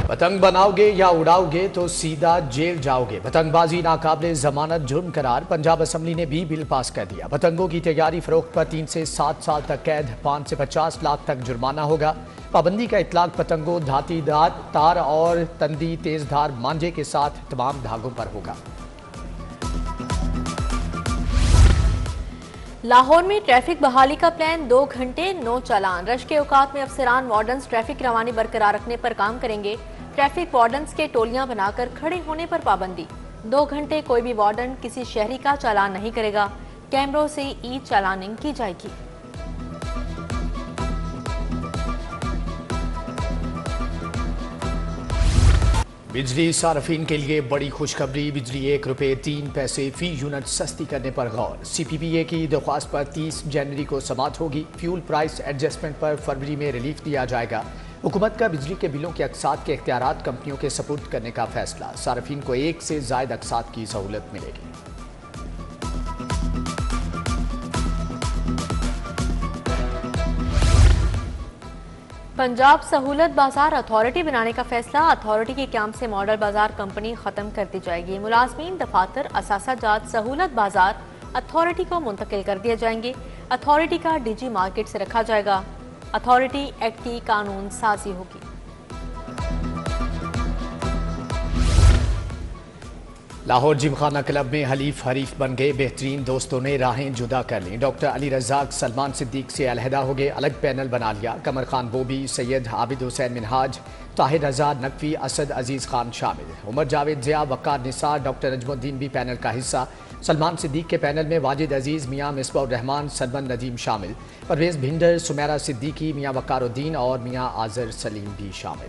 पतंग बनाओगे या उड़ाओगे तो सीधा जेल जाओगे। पतंगबाजी नाकाबिले जमानत जुर्म करार। पंजाब असेंबली ने भी बिल पास कर दिया। पतंगों की तैयारी फरोख्त पर 3 से 7 साल तक कैद, 5 से 50 लाख तक जुर्माना होगा। पाबंदी का इतलाक पतंगों, धातीदार तार और तंदी तेजधार मांझे के साथ तमाम धागों पर होगा। लाहौर में ट्रैफिक बहाली का प्लान, 2 घंटे नो चालान। रश के औकात में अफसरान वार्डन्स ट्रैफिक रवानी बरकरार रखने पर काम करेंगे। ट्रैफिक वार्डन्स के टोलियां बनाकर खड़े होने पर पाबंदी। 2 घंटे कोई भी वार्डन किसी शहरी का चालान नहीं करेगा। कैमरों से ई चालानिंग की जाएगी। बिजली सार्फिन के लिए बड़ी खुशखबरी। बिजली ₹1.03 फी यूनिट सस्ती करने पर गौर। CPPA की दरख्वास्त पर 30 जनवरी को समाअत होगी। फ्यूल प्राइस एडजस्टमेंट पर फरवरी में रिलीफ दिया जाएगा। हुकूमत का बिजली के बिलों के अकसात के इख्तियारात कंपनियों के सपुर्द करने का फैसला। सार्फिन को 1 से ज़ायद अकसात की सहूलत मिलेगी। पंजाब सहूलत बाजार अथॉरिटी बनाने का फैसला। अथॉरिटी के क्याम से मॉडल बाजार कंपनी खत्म कर दी जाएगी। मुलाजमीन, दफातर, असासाजात सहूलत बाजार अथॉरिटी को मुंतकिल कर दिए जाएंगे। अथॉरिटी का DG मार्केट से रखा जाएगा। अथॉरिटी एक्ट की कानून साजी होगी। लाहौर जिमखाना क्लब में हलीफ हरीफ बन गए बेहतरीन दोस्तों ने राहें जुदा कर लीं। डॉक्टर अली रज़ाक सलमान सिद्दीक से अलहदा हो गए, अलग पैनल बना लिया। कमर खान बोबी, सैयद आबिद हुसैन मिनहाज, ताहिर रजा नकवी, असद अजीज़ खान शामिल। उमर जावेद, जिया, वक़ार निसार, डॉक्टर नजमुद्दीन भी पैनल का हिस्सा। सलमान सिद्दीक के पैनल में वाजिद अजीज़, मियाँ मिसबाह रहमान, सलमान नदीम शामिल। परवेज़ भिंडर, सुमेरा सिद्दीकी, मियाँ वक़ारुद्दीन और मियाँ आज़र सलीम भी शामिल।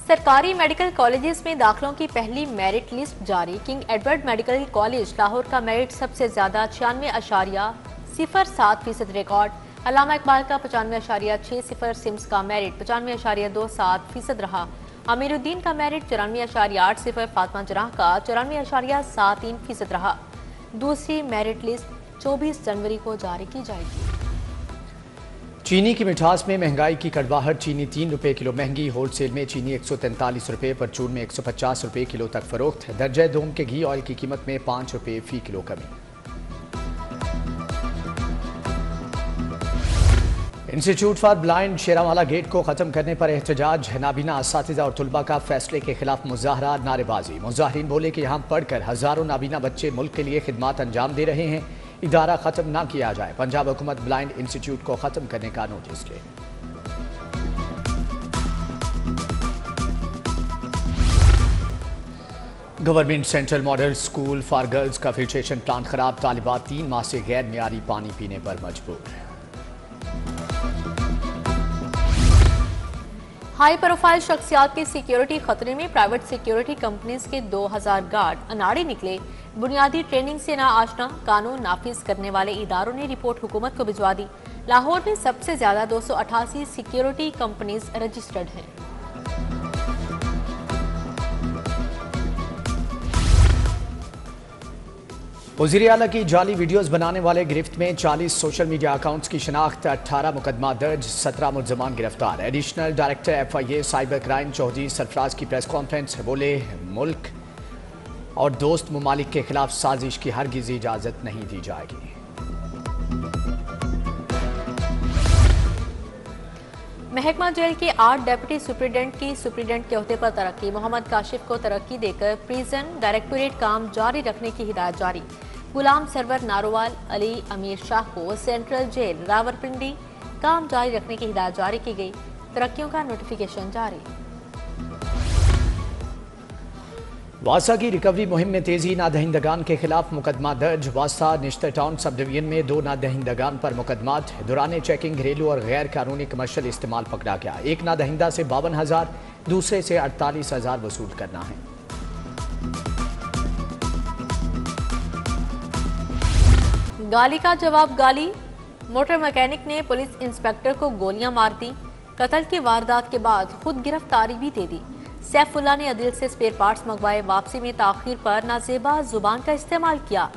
सरकारी मेडिकल कॉलेजेस में दाखिलों की पहली मेरिट लिस्ट जारी। King Edward medical college Lahore का मेरिट सबसे ज्यादा 96.07% रिकॉर्ड। अल्लामा इकबाल का 95.60। सिम्स का मेरिट 95.27% रहा। अमीरुद्दीन का मेरिट 94.80। फातिमा जराह का 94.73% रहा। दूसरी मेरिट लिस्ट 24 जनवरी को जारी की जाएगी। चीनी की मिठास में महंगाई की कड़वाहट। चीनी ₹3 किलो महंगी। होलसेल में चीनी ₹143, परचून में ₹150 किलो तक फरोख्त। दर्जा दोम के घी ऑयल की कीमत में ₹5 फी किलो कमी। Institute for blind Sherawala gate को खत्म करने पर एहतजाज। नाबीना असातिज़ा और तुलबा का फैसले के खिलाफ मुजाहरा, नारेबाजी। मुजाहिरीन बोले कि यहाँ पढ़कर हजारों नाबीना बच्चे मुल्क के लिए खिदमात अंजाम दे रहे हैं, इदारा खत्म ना किया जाए। पंजाब हुकूमत ब्लाइंड इंस्टीट्यूट को खत्म करने का नोटिस ले। Government central model school for girls का फिल्ट्रेशन प्लांट खराब। तालिबात 3 माह से गैर मियारी पानी पीने पर मजबूर। हाई प्रोफाइल शख्सियात की सिक्योरिटी खतरे में। प्राइवेट सिक्योरिटी कंपनीज के 2000 गार्ड अनाड़ी निकले। बुनियादी ट्रेनिंग से ना आशना, कानून नाफिज करने वाले इदारों ने रिपोर्ट हुकूमत को भिजवा दी। लाहौर में सबसे ज्यादा 288 सिक्योरिटी कंपनीज रजिस्टर्ड हैं। वज़ीर आला की जाली वीडियोस बनाने वाले गिरफ्त में। 40 सोशल मीडिया अकाउंट्स की शनाख्त। 18 मुकदमा दर्ज, 17 मुलजमान गिरफ्तार। Additional director FIA cyber crime Chaudhry Sarfaraz की प्रेस कॉन्फ्रेंस। बोले, मुल्क और दोस्त ममालिक के खिलाफ साजिश की हरगिज़ इजाज़त नहीं दी जाएगी। महकमा जेल के 8 डेप्यूटी सुप्रिटेंडेंट की सुप्रिटेंडेंट के ओहदे पर तरक्की। मोहम्मद काशिफ को तरक्की देकर प्रिजन डायरेक्टोरेट काम जारी रखने की हिदायत जारी। गुलाम सरवर नारोवाल, अली अमीर शाह को सेंट्रल जेल रावलपिंडी काम जारी रखने की हिदायत जारी की गई। तरक्कियों का नोटिफिकेशन जारी। वासा की रिकवरी मुहिम में तेजी। नादहिंदगान के खिलाफ मुकदमा दर्ज। वासा निश्तर टाउन सब डिवीजन में 2 नादहिंदगान पर मुकदमात। दौरान चेकिंग घरेलू और गैर कानूनी कमर्शियल इस्तेमाल पकड़ा गया। एक नादहिंदा से 52,000, दूसरे से 48,000 वसूल करना है। गाली का जवाब गाली। मोटर मैकेनिक ने पुलिस इंस्पेक्टर को गोलियां मार दी। कत्ल की वारदात के बाद खुद गिरफ्तारी भी दे दी। सैफुल्ला ने अदिल से स्पेयर पार्ट्स मंगवाए। वापसी में ताखीर पर नाजेबा जुबान का इस्तेमाल किया।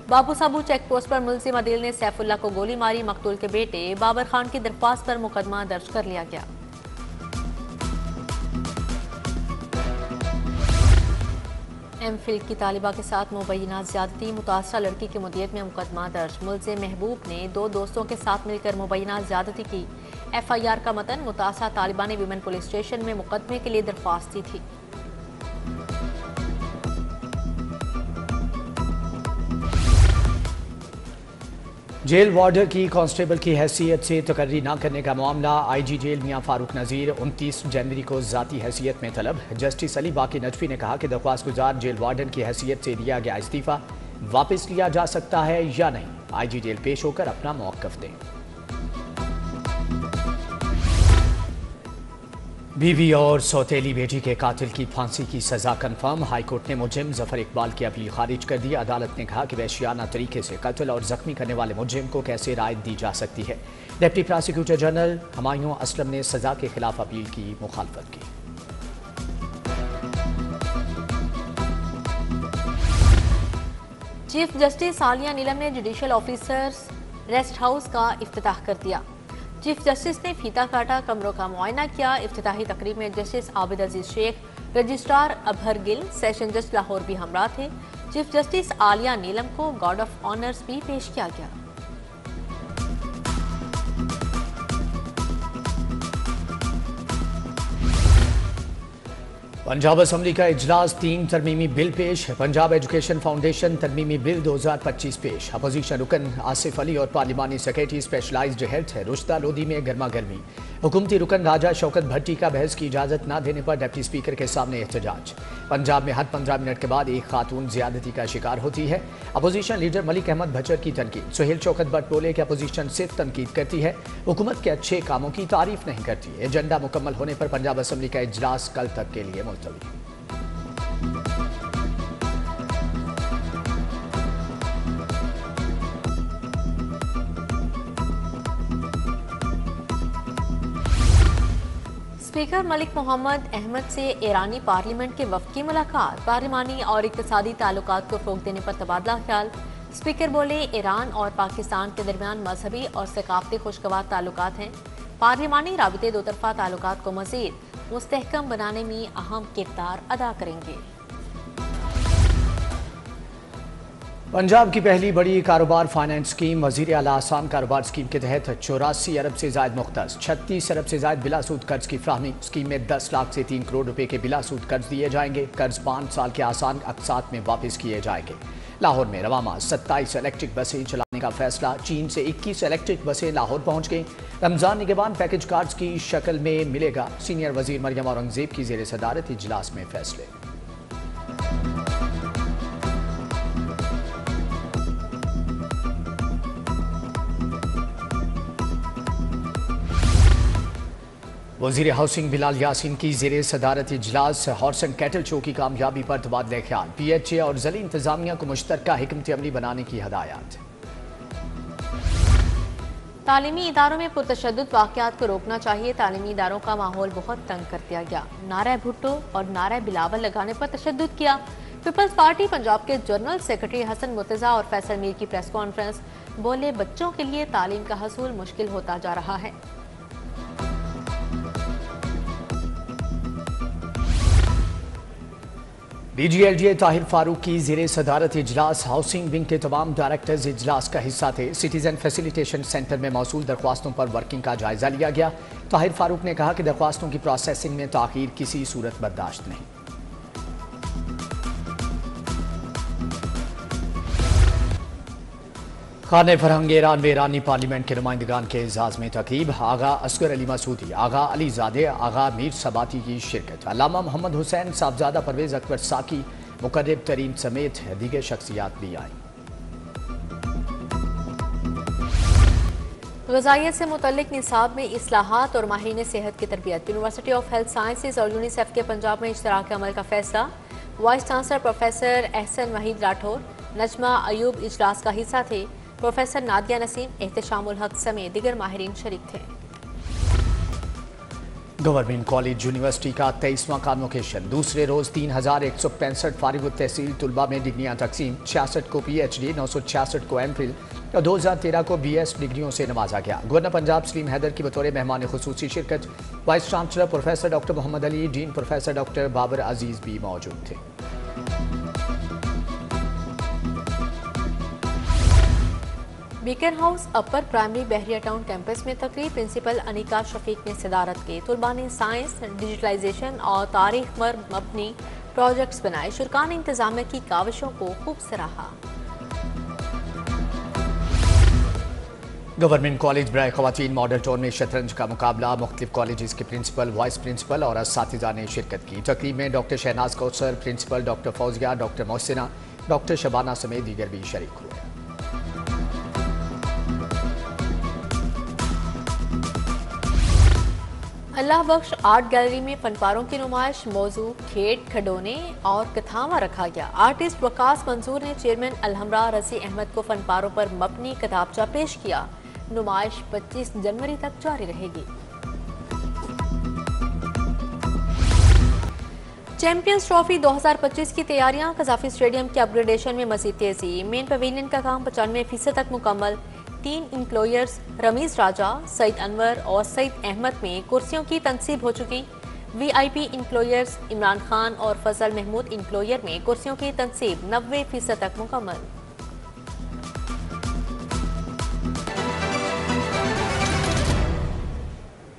बाबू साबू चेक पोस्ट पर मुलजिम अदील ने सैफुल्ला को गोली मारी। मकतूल के बेटे बाबर खान की दरख्वास्त पर मुकदमा दर्ज कर लिया गया। एमफिल की तालिबा के साथ मुबैना ज्यादती, मुतासरा लड़की की मुद्दत में मुकदमा दर्ज। मुलजिम महबूब ने 2 दोस्तों के साथ मिलकर मुबैना ज्यादती की। FIR का मतन, मुतासरा तालिबा ने विमेन पुलिस स्टेशन में मुकदमे के लिए दरख्वास्त दी थी। जेल वार्डर की कांस्टेबल की हैसियत से तकर्री न करने का मामला। IG जेल मियां फारूक नज़ीर 29 जनवरी को ज़ाती हैसियत में तलब। जस्टिस अली बाकी नजफी ने कहा कि दरख्वास्त गुजार जेल वार्डन की हैसियत से दिया गया इस्तीफ़ा वापस लिया जा सकता है या नहीं। IG जेल पेश होकर अपना मौक़िफ़ दें। बीवी और सौतेली बेटी के कातिल की फांसी की सजा कन्फर्म। हाईकोर्ट ने मुलजिम जफर इकबाल की अपील खारिज कर दी। अदालत ने कहा कि वहशियाना तरीके से कत्ल और जख्मी करने वाले मुलजिम को कैसे राहत दी जा सकती है। Deputy prosecutor general Humayun Aslam ने सजा के खिलाफ अपील की मुखालफत की। चीफ जस्टिस आलिया नीलम ने जुडिशल ऑफिसर्स रेस्ट हाउस का इफ्तिताह कर दिया। चीफ जस्टिस ने फीता काटा, कमरों का मुआयना किया। इफ्तिताही तकरीब में justice Abid Aziz Shaikh, registrar अबहर Gill, session जज लाहौर भी हमरा थे। चीफ जस्टिस आलिया नीलम को गार्ड ऑफ ऑनर्स भी पेश किया गया। पंजाब असम्बली का इजलास, 3 तरमीमी बिल पेश। पंजाब एजुकेशन फाउंडेशन तरमीमी बिल 2025 पेश। अपोजिशन रुकन आसिफ अली और पार्लिमानी सेक्रेटरी स्पेशलाइज्ड हेल्थ रुश्ता लोधी में गर्मा गर्मी। हुकूमती रुकन राजा शौकत भट्टी का बहस की इजाज़त न देने पर डिप्टी स्पीकर के सामने एहतजाज। पंजाब में हर 15 मिनट के बाद एक खातून ज्यादती का शिकार होती है। अपोजिशन लीडर मलिक अहमद भचर की तनकीद। सुहेल शौकत भट्ट बोले कि अपोजिशन सिर्फ तनकीद करती है, हुकूमत के अच्छे कामों की तारीफ नहीं करती। एजेंडा मुकम्मल होने पर पंजाब असम्बली का इजलास कल तक के लिए मुलतवी। स्पीकर मलिक मोहम्मद अहमद से ईरानी पार्लियामेंट के वफ़द की मुलाकात। पार्लिमानी और इक़्तिसादी ताल्लुकात को फ़रोग़ देने पर तबादला ख्याल। स्पीकर बोले, ईरान और पाकिस्तान के दरमियान मजहबी और सकाफ़ती खुशगवार ताल्लुकात हैं। पार्लिमानी राबिते दो तरफ़ा ताल्लुकात को मज़ीद मुस्तहकम बनाने में अहम किरदार अदा करेंगे। पंजाब की पहली बड़ी कारोबार फाइनेंस स्कीम वज़ीर आला आसान कारोबार स्कीम के तहत 84 अरब से ज़ायद मुख्तस 36 अरब से ज़ायद बिलासूद कर्ज की फ्राहमी। स्कीम में 10 लाख से 3 करोड़ रुपए के बिलासूद कर्ज दिए जाएंगे। कर्ज 5 साल के आसान अक़सात में वापस किए जाएंगे। लाहौर में रवामा 27 इलेक्ट्रिक बसें चलाने का फैसला। चीन से 21 इलेक्ट्रिक बसें लाहौर पहुँच गई। रमज़ान निगहबान पैकेज कार्ड्स की शक्ल में मिलेगा। सीनियर वज़ीर मरियम औरंगज़ेब की ज़ेर सदारत इजलास में फैसले। वज़ीर हाउसिंग बिलाल यासीन की ज़ेर सदारत इजलास। हॉर्स एंड कैटल शो की कामयाबी पर तबादला ख्याल। PHA और ज़िली इंतजामिया को मुश्तरका हिकमत अमली बनाने की हदायत। तालीमी इदारों में पुरतशद्दुद वाक़यात को रोकना चाहिए। तालीमी इदारों का माहौल बहुत तंग कर दिया गया। नारा भुट्टो और नारा बिलावल लगाने पर तशद्दुद किया। पीपल्स पार्टी पंजाब के जनरल सेक्रेटरी हसन मुर्तज़ा और फैसल मीर की प्रेस कॉन्फ्रेंस। बोले, बच्चों के लिए तालीम का हसूल मुश्किल होता जा रहा है। DGLGA ताहिर फारूक की ज़ेर सदारत इजलास। हाउसिंग विंग के तमाम डायरेक्टर्स इजलास का हिस्सा थे। सिटीजन फैसिलिटेशन सेंटर में मौसूल दरख्वास्तों पर वर्किंग का जायजा लिया गया। ताहिर फारूक ने कहा कि दरख्वास्तों की प्रोसेसिंग में ताख़ीर किसी सूरत बर्दाश्त नहीं। खाने फरहंग ईरान में ईरानी पार्लियामेंट के नुमाइंदगान के एजाज़ में तक़रीब। आगा असगर अली मसूदी, आगा अली ज़ादे, आगा मीर सबाती की शिरकत। अल्लामा मोहम्मद हुसैन, साहबजादा परवेज़ अकबर साकी, मुकर्रब तरीन समेत दीगर शख्सियात भी आई। ग़िज़ाइयत से मुतल्लिक निसाब में इस्लाहात और माहिरीन सेहत की तरबियत। यूनिवर्सिटी ऑफ हेल्थ साइंसेज और यूनिसेफ के पंजाब में इश्तराक अमल का फैसला। Vice chancellor professor Ehsan Waheed Rathore, Najma Ayub इजलास का हिस्सा थे। प्रोफेसर नादिया नसीम, एहतशामुल हक समेत दीगर माहिरीन शरीक थे। गवर्नमेंट कॉलेज यूनिवर्सिटी का 23वां कॉन्वोकेशन। दूसरे रोज 3165 फारिग तहसील तुलबा में डिग्रियां तकसीम। 66 को PhD, 966 को MPhil और 2013 को BS डिग्रियों से नवाजा गया। गवर्नर पंजाब सलीम हैदर की बतौर मेहमान खुसूसी शिरकत। Vice chancellor professor doctor Mohammad Ali, dean professor doctor Babar Aziz भी मौजूद थे। Beaconhouse upper primary Bahria town campus में तकरीब प्रिंसिपल अनिका शफीक ने सदारत की। तुलबा ने साइंस, डिजिटलाइजेशन और तारीख पर मबनी प्रोजेक्ट्स बनाए। शुरका ने इंतजामिया की काविशों को खूब सराहा। गवर्नमेंट कॉलेज बराए खवातीन मॉडल टाउन में शतरंज का मुकाबला। मुख्तलिफ कॉलेज के प्रिंसिपल, वाइस प्रिंसिपल और असातिज़ा ने शिरकत की। तकरीब में doctor Shahnaz Kausar, principal doctor Fauzia, doctor Mohsina, doctor Shabana समेत दीगर भी शरीक हुए। अल्लाह बख्श आर्ट गैलरी में फनपारों की नुमाइश, मौजू खेत, खिलौने और कथावा रखा गया। आर्टिस्ट वकास मंसूर ने चेयरमैन अलहमरा रसी अहमद को फनपारों पर मबनी किताबचा पेश किया। नुमाइश 25 जनवरी तक जारी रहेगी। चैंपियंस ट्रॉफी 2025 की तैयारियां। कजाफी स्टेडियम के अपग्रेडेशन में मजीद तेजी। मेन पवेलियन का काम 95% तक मुकम्मल। 3 इंक्लोयर्स रमीज राजा, सईद अनवर और सईद अहमद में कुर्सियों की तनसीब हो चुकी। VIP इंक्लोयर्स इमरान खान और फजल महमूद इंक्लोयर में कुर्सियों की तनसीब 90% तक मुकम्मल।